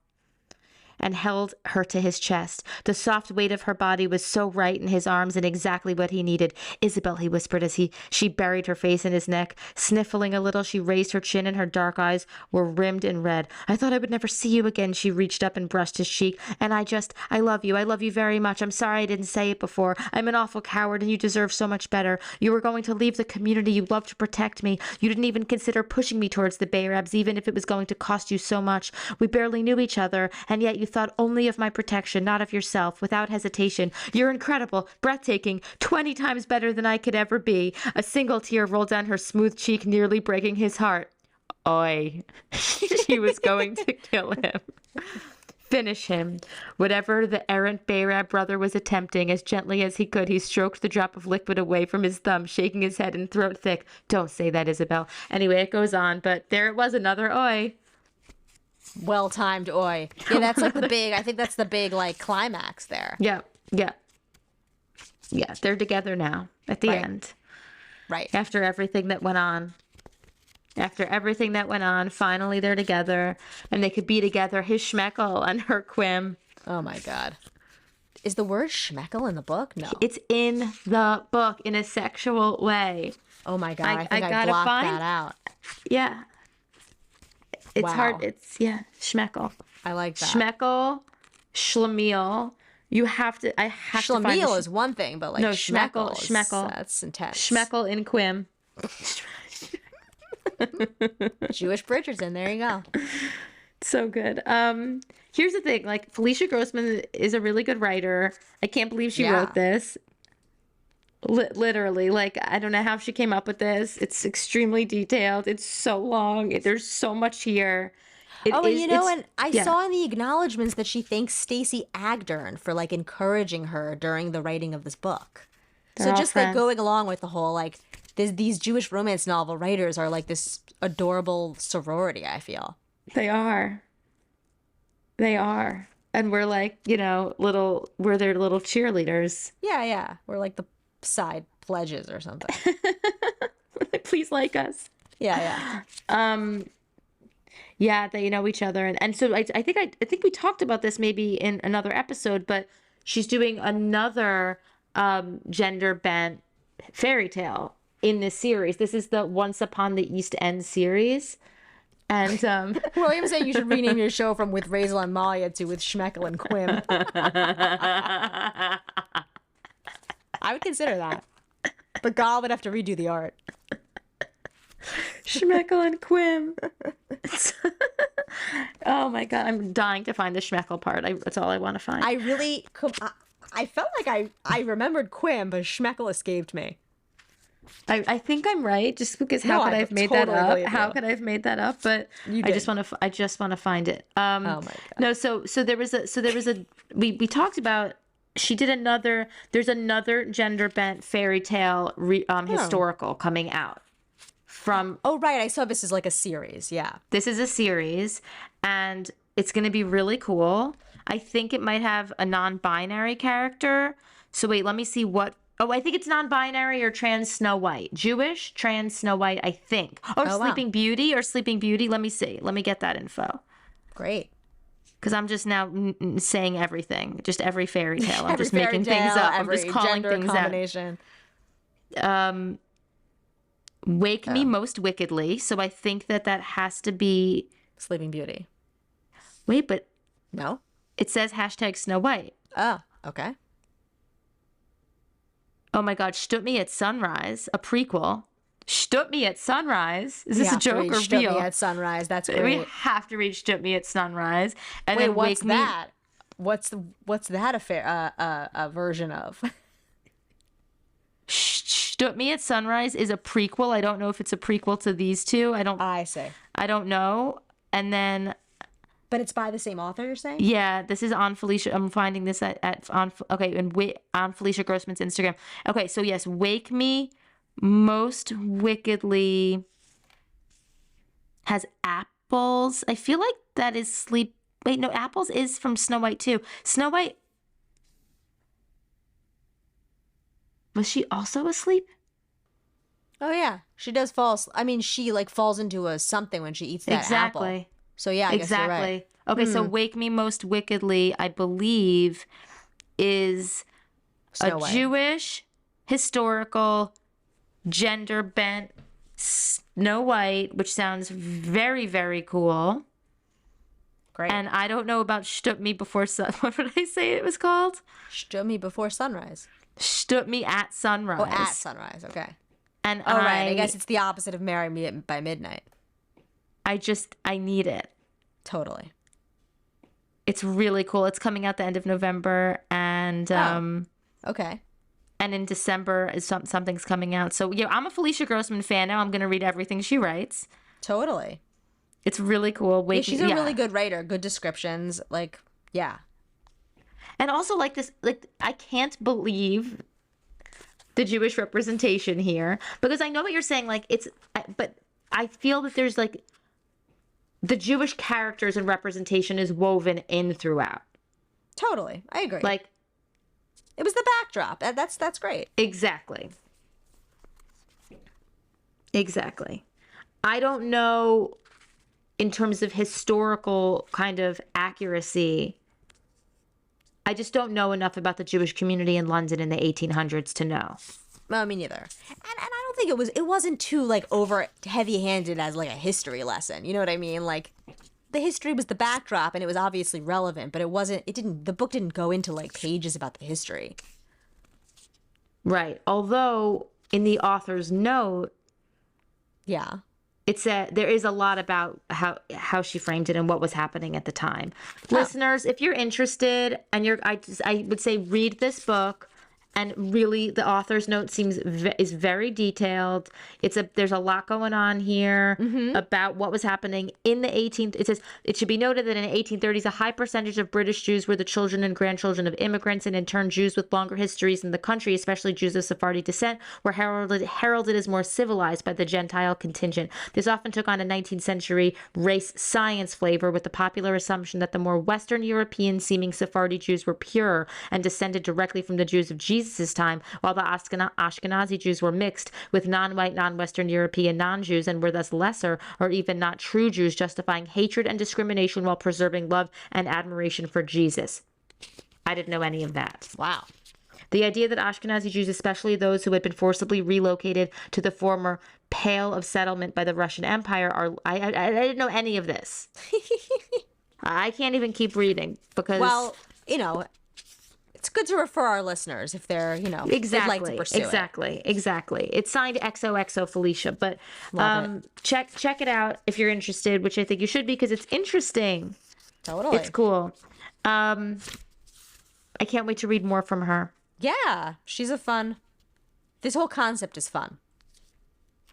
and held her to his chest. The soft weight of her body was so right in his arms and exactly what he needed. Isabel, he whispered as she buried her face in his neck. Sniffling a little, she raised her chin and her dark eyes were rimmed in red. I thought I would never see you again. She reached up and brushed his cheek. And I love you. I love you very much. I'm sorry I didn't say it before. I'm an awful coward and you deserve so much better. You were going to leave the community you loved to protect me. You didn't even consider pushing me towards the Bayrabs, even if it was going to cost you so much. We barely knew each other, and yet you thought only of my protection, not of yourself, without hesitation. You're incredible, breathtaking, 20 times better than I could ever be. A single tear rolled down her smooth cheek, nearly breaking his heart. Oi. She was going to kill him. Finish him. Whatever the errant Bayrab brother was attempting, as gently as he could, he stroked the drop of liquid away from his thumb, shaking his head and throat thick. Don't say that, Isabel. Anyway, it goes on, but there it was, another oi. Well-timed oi. Yeah, that's like I think that's the big like climax there. Yeah, they're together now at the end. Right. After everything that went on. Finally they're together, and they could be together, his schmeckle and her quim. Oh my God. Is the word schmeckle in the book? No. It's in the book in a sexual way. Oh my God. I think I gotta blocked find that out. Yeah. It's Wow. hard. Schmeckle. I like that. Schmeckle, schlemiel. I have to find Schlemiel is one thing, but like No, schmeckle. schmeckle. That's intense. Schmeckle in quim. Jewish Bridgerton. There you go. So good. Here's the thing, like Felicia Grossman is a really good writer. I can't believe she wrote this. Literally, like I don't know how she came up with this. It's extremely detailed. It's so long. There's so much here. And I saw in the acknowledgments that she thanks Stacey Agdern for like encouraging her during the writing of this book. They're so all just friends. like going along with the whole like these Jewish romance novel writers are like this adorable sorority, I feel. They are. They are. And we're like, we're their little cheerleaders. Yeah, yeah. We're like the side pledges or something. Please like us. Yeah, yeah. Yeah, they know each other, and so I think we talked about this maybe in another episode, but she's doing another gender bent fairy tale in this series. This is the Once Upon the East End series, and William's saying you should rename your show from With Raizel and Malya to With Schmeckel and Quim. I would consider that, but God would have to redo the art. Schmeckel and Quim. Oh my God, I'm dying to find the Schmeckel part. That's all I want to find. I felt like I remembered Quim, but Schmeckel escaped me. I think I'm right, just because No, how could I I have made totally that up? believe How you. could I have made that up? But You I just did. want to find it. Oh my God. No, so there was a we talked about, she did there's another gender bent fairy tale historical coming out from. Oh, right. I saw this as like a series. Yeah. This is a series, and it's going to be really cool. I think it might have a non-binary character. So wait, let me see what. Oh, I think it's non-binary or trans Snow White. Jewish, trans Snow White, I think. Or Oh, wow. Sleeping Beauty or Sleeping Beauty. Let me see. Let me get that info. Great. Because I'm just now saying everything. Just every fairy tale. I'm Every just making fairy things tale, up. I'm just every calling gender things combination. out. Wake Me Most Wickedly. So I think that has to be. Sleeping Beauty. Wait, but No? it says hashtag Snow White. Oh, okay. Oh my God, Stood Me at Sunrise, a prequel. Stood Me at Sunrise. Is We this a have to joke read or Stood Me real? at Sunrise. That's We great. have to read Stood Me at Sunrise, and Wait, then what's Wake Me. that? What's that a version of? Stood Me at Sunrise is a prequel. I don't know if it's a prequel to these two. I see. I don't know. And then But it's by the same author, you're saying? yeah, this is on Felicia. I'm finding this on Felicia Grossman's Instagram. Okay, so yes, Wake Me Most Wickedly has apples. I feel like that is sleep. Wait, no, apples is from Snow White too. Snow White, was she also asleep? Oh yeah, she does fall. I mean, she like falls into a something when she eats that apple. Exactly. So yeah, I guess you're right. Exactly. Okay, so Wake Me Most Wickedly, I believe, is Snow a White. Jewish historical gender bent Snow White, which sounds very, very cool. Great. And I don't know about Stood Me Before Sun. What did I say it was called? Stood Me Before Sunrise. Stood Me at Sunrise. Oh, at sunrise. Okay. And Oh, right. I guess it's the opposite of Marry Me by Midnight. I need it. Totally. It's really cool. It's coming out the end of November, and Okay. and in December is something's coming out. So yeah, I'm a Felicia Grossman fan now. I'm gonna read everything she writes. Totally. It's really cool. Yeah, she's a really good writer. Good descriptions. Like, yeah. And also like this, like I can't believe the Jewish representation here, because I know what you're saying. Like but I feel that there's like the Jewish characters and representation is woven in throughout. Totally. I agree. Like it was the backdrop. That's great. exactly. Exactly. I don't know in terms of historical kind of accuracy. I just don't know enough about the Jewish community in London in the 1800s to know. No, me neither. And I don't think it wasn't too like over heavy-handed as like a history lesson. You know what I mean? Like the history was the backdrop and it was obviously relevant, but the book didn't go into like pages about the history. Right. Although in the author's note, Yeah. there is a lot about how she framed it and what was happening at the time. Listeners, if you're interested and I would say read this book And really, the author's note is very detailed. There's a lot going on here about what was happening in the 18th. It says it should be noted that in the 1830s, a high percentage of British Jews were the children and grandchildren of immigrants, and in turn, Jews with longer histories in the country, especially Jews of Sephardi descent, were heralded as more civilized by the Gentile contingent. This often took on a 19th century race science flavor, with the popular assumption that the more Western European-seeming Sephardi Jews were pure and descended directly from the Jews of Jesus' time, while the Ashkenazi Jews were mixed with non-white, non-Western European non-Jews and were thus lesser or even not true Jews, justifying hatred and discrimination while preserving love and admiration for Jesus. I didn't know any of that. Wow. The idea that Ashkenazi Jews, especially those who had been forcibly relocated to the former Pale of Settlement by the Russian Empire, I didn't know any of this. I can't even keep reading because... Well, it's good to refer our listeners if they're, they'd like to pursue it. Exactly. It's signed XOXO Felicia, but check it out if you're interested, which I think you should be because it's interesting. Totally. It's cool. I can't wait to read more from her. Yeah, this whole concept is fun.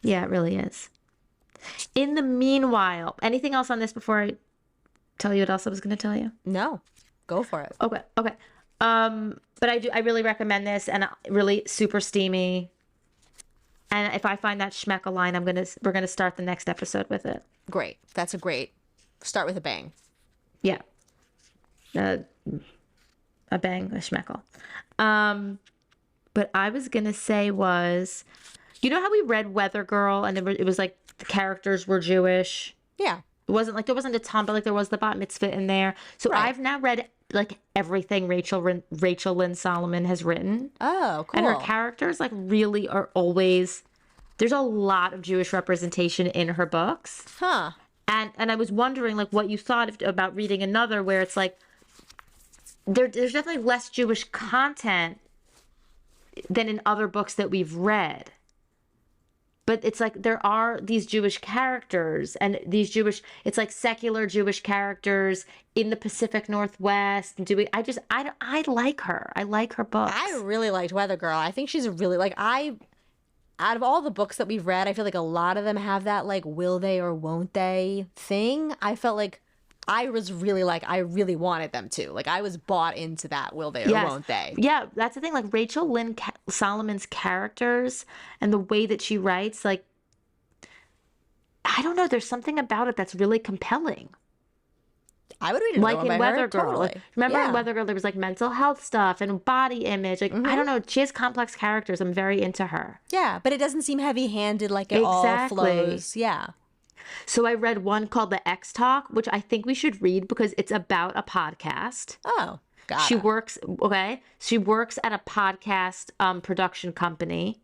Yeah, it really is. In the meanwhile, anything else on this before I tell you what else I was going to tell you? No, go for it. Okay. But I really recommend this, and really super steamy. And if I find that Schmeckel line, we're gonna start the next episode with it. Great. That's a great start with a bang. Yeah. A bang, a Schmeckel. But I was gonna say was, how we read Weather Girl and it was like the characters were Jewish. Yeah. It wasn't like there wasn't a ton, but like there was the bat mitzvah in there. So right. I've now read like everything Rachel Lynn Solomon has written. Oh, cool. And her characters like really are always, there's a lot of Jewish representation in her books. Huh. And I was wondering like what you thought about reading another where it's like there's definitely less Jewish content than in other books that we've read. But it's like there are these Jewish characters and it's like secular Jewish characters in the Pacific Northwest. I like her. I like her books. I really liked Weather Girl. I think she's really out of all the books that we've read, I feel like a lot of them have that like will they or won't they thing. I felt like I really wanted them to. Like I was bought into that will they or won't they. Yeah, that's the thing. Like Rachel Lynn Solomon's characters and the way that she writes, like, I don't know, there's something about it that's really compelling. I would read it like in Weather Girl. Totally. Like, remember in Weather Girl there was like mental health stuff and body image. Like I don't know, she has complex characters. I'm very into her. Yeah, but it doesn't seem heavy-handed like it all flows. Yeah. So I read one called The X Talk, which I think we should read because it's about a podcast. Oh, got it. She works at a podcast production company.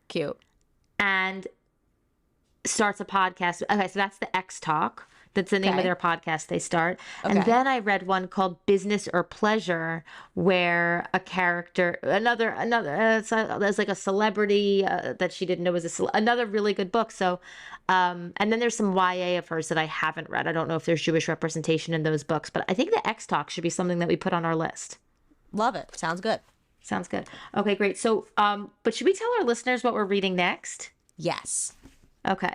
Cute. And starts a podcast. Okay, so that's The X Talk. That's the name of their podcast they start. Okay. And then I read one called Business or Pleasure, where a character, there's like a celebrity that she didn't know was another really good book. So, and then there's some YA of hers that I haven't read. I don't know if there's Jewish representation in those books, but I think The X Talk should be something that we put on our list. Love it. Sounds good. Sounds good. Okay, great. So, but should we tell our listeners what we're reading next? Yes. Okay.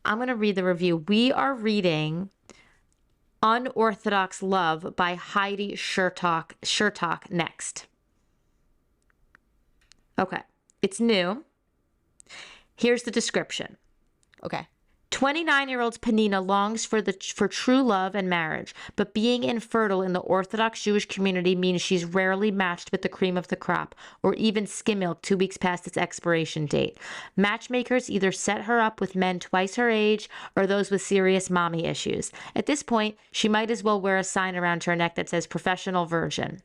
I'm going to read the review. We are reading Unorthodox Love by Heidi Chertok next. Okay. It's new. Here's the description. Okay. 29-year-old Penina longs for true love and marriage, but being infertile in the Orthodox Jewish community means she's rarely matched with the cream of the crop, or even skim milk 2 weeks past its expiration date. Matchmakers either set her up with men twice her age or those with serious mommy issues. At this point, she might as well wear a sign around her neck that says professional virgin.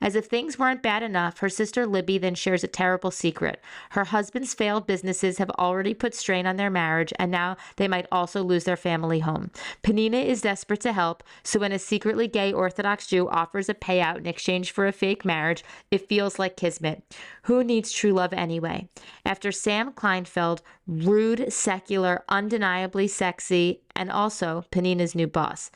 As if things weren't bad enough, her sister Libby then shares a terrible secret. Her husband's failed businesses have already put strain on their marriage, and now they might also lose their family home. Penina is desperate to help, so when a secretly gay Orthodox Jew offers a payout in exchange for a fake marriage, it feels like kismet. Who needs true love anyway? After Sam Kleinfeld, rude, secular, undeniably sexy, and also Penina's new boss.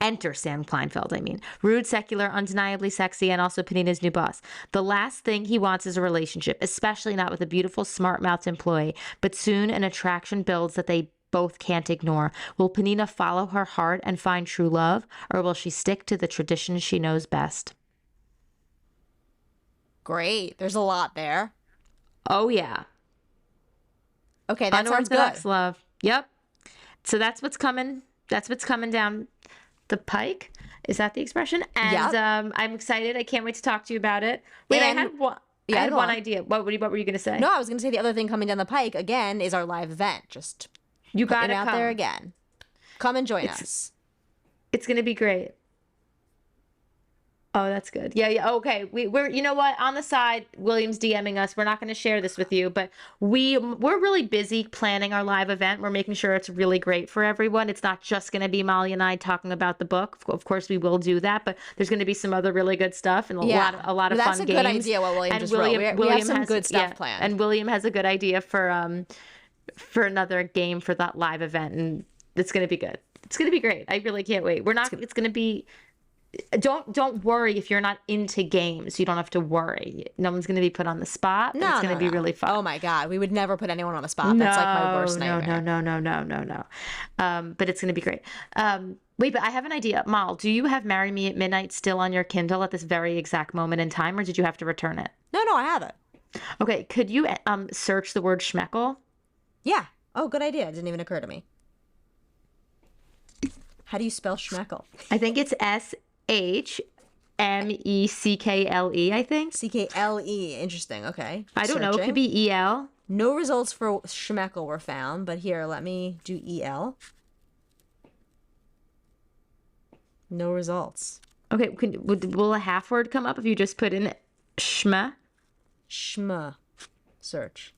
Enter Sam Kleinfeld, I mean. Rude, secular, undeniably sexy, and also Panina's new boss. The last thing he wants is a relationship, especially not with a beautiful, smart-mouthed employee. But soon an attraction builds that they both can't ignore. Will Panina follow her heart and find true love, or will she stick to the traditions she knows best? Great. There's a lot there. Oh, yeah. Okay, that sounds good. Unorthodox love. Yep. So that's what's coming. That's what's coming down the pike. Is that the expression? And Yep. I'm excited. I can't wait to talk to you about it. Wait, And- I had one. Yeah, I had go one on. idea. What were you going to say? No, I was going to say the other thing coming down the pike again is our live event. Just You got putting it it out there again. Come and join us. It's going to be great. Oh, that's good. Yeah, yeah. Okay. We're you know what? On the side, William's DMing us. We're not going to share this with you, but we're really busy planning our live event. We're making sure it's really great for everyone. It's not just going to be Molly and I talking about the book. Of course, we will do that, but there's going to be some other really good stuff and a lot of Well, fun that's a games. good idea what William And just wrote. We have some good stuff planned. And William has a good idea for another game for that live event, and it's going to be good. It's going to be great. I really can't wait. It's going to be. Don't worry if you're not into games. You don't have to worry. No one's going to be put on the spot. It's going to be really fun. Oh my God, we would never put anyone on the spot. That's like my worst nightmare. No. But it's going to be great. Wait, but I have an idea. Mal, do you have Marry Me at Midnight still on your Kindle at this very exact moment in time, or did you have to return it? No, I have it. Okay, could you search the word schmeckle? Yeah. Oh, good idea. It didn't even occur to me. How do you spell schmeckle? I think it's SHMECKLE, I think. CKLE. Interesting. Okay. I don't know. It Searching. could be EL. No results for schmeckle were found, but here, let me do EL. No results. Okay, will a half word come up if you just put in schma? Schma. Search.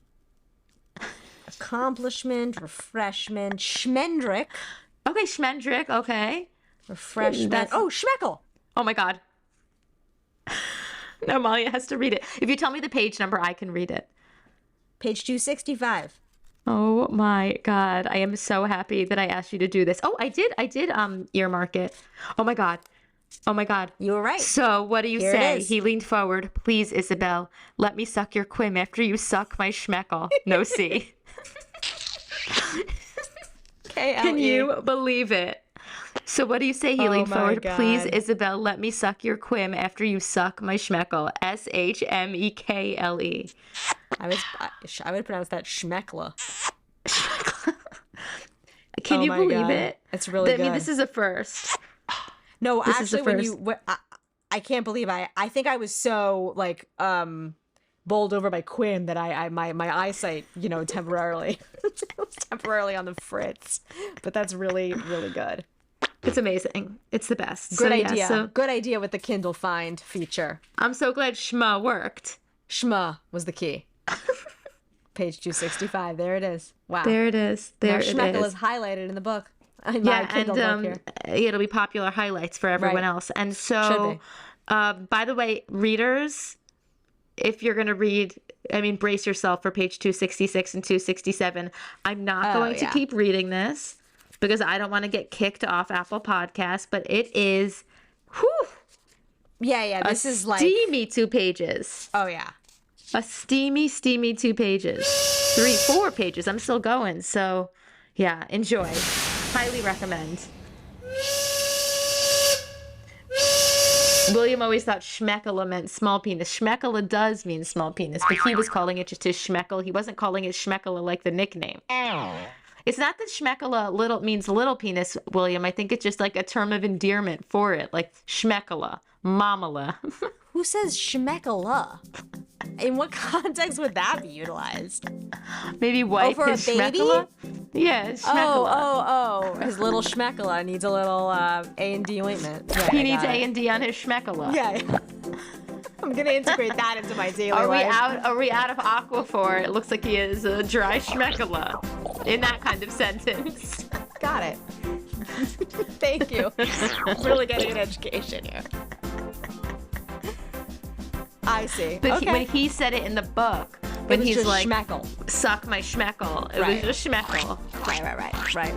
Accomplishment, refreshment, schmendrick. Okay, schmendrick, okay. Refreshment. Oh, schmeckle. Oh my God. No, Malia has to read it. If you tell me the page number, I can read it. Page 265. Oh my God. I am so happy that I asked you to do this. Oh, I did earmark it. Oh my God. You were right. So what do you Here it say? is. He leaned forward. Please, Isabel, let me suck your quim after you suck my schmeckle. No C. K-L-E. Can you believe it? So what do you say? He leaned my forward. Please, God. Isabel, let me suck your quim after you suck my schmeckle. SHMEKLE. I would pronounce that schmeckla. Can Oh you my believe God. it? It's really I mean, good. this is a first. No, This is the actually, first. I can't believe I think I was so like bowled over by Quinn that my eyesight, temporarily on the fritz. But that's really, really good. It's amazing. It's the best. Good So, yeah, idea. so Good idea with the Kindle Find feature. I'm so glad Schma worked. Schma was the key. Page 265. There it is. Wow. There it is. Now There it schmeckle is. is highlighted in the book. In my Yeah, Kindle book here. it'll be popular highlights for everyone Right. else. And Should so, be. by the way, readers, if you're going to read, brace yourself for page 266 and 267. I'm not going to yeah. keep reading this because I don't want to get kicked off Apple Podcasts, but it is, whew, Yeah. This is like. steamy 2 pages. Oh yeah. A steamy 2 pages. 4 pages. I'm still going. So, yeah, enjoy. Highly recommend. William always thought schmeckle meant small penis. Schmeckle does mean small penis, but he was calling it just his schmeckle. He wasn't calling it schmeckle like the nickname. It's not that schmeckle means little penis, William. I think it's just like a term of endearment for it, like schmeckle, mamala. Who says schmeckala? In what context would that be utilized? Maybe wipe for a his baby? schmeckle. Yeah, schmeckle. Oh. His little schmeckala needs a little A&D ointment. Yeah, He I needs got it. A&D on his schmeckle. Yeah. I'm going to integrate that into my daily Are we life. out of Aquaphor? It looks like he is a dry schmeckle. In that kind of sentence. Got it. Thank you. Really getting an education here. I see. But Okay. when he said it in the book, when it was he's just like, schmeckle. suck my schmeckle, it Right. was just schmeckle. Right.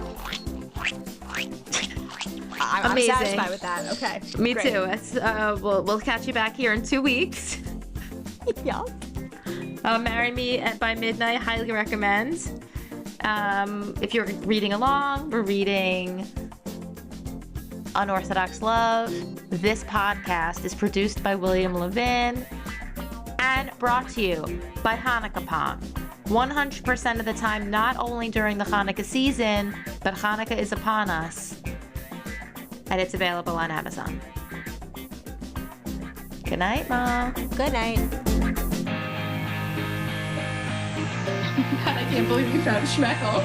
I'm Amazing. satisfied with that. Okay. Me great. too. We'll catch you back here in 2 weeks. Yeah. Marry Me by Midnight, highly recommend. If you're reading along, we're reading Unorthodox Love. This podcast is produced by William Levin and brought to you by Hanukkah Pong. 100% of the time, not only during the Hanukkah season, but Hanukkah is upon us. And it's available on Amazon. Good night, Mom. Good night. I can't believe you found Schmeckle.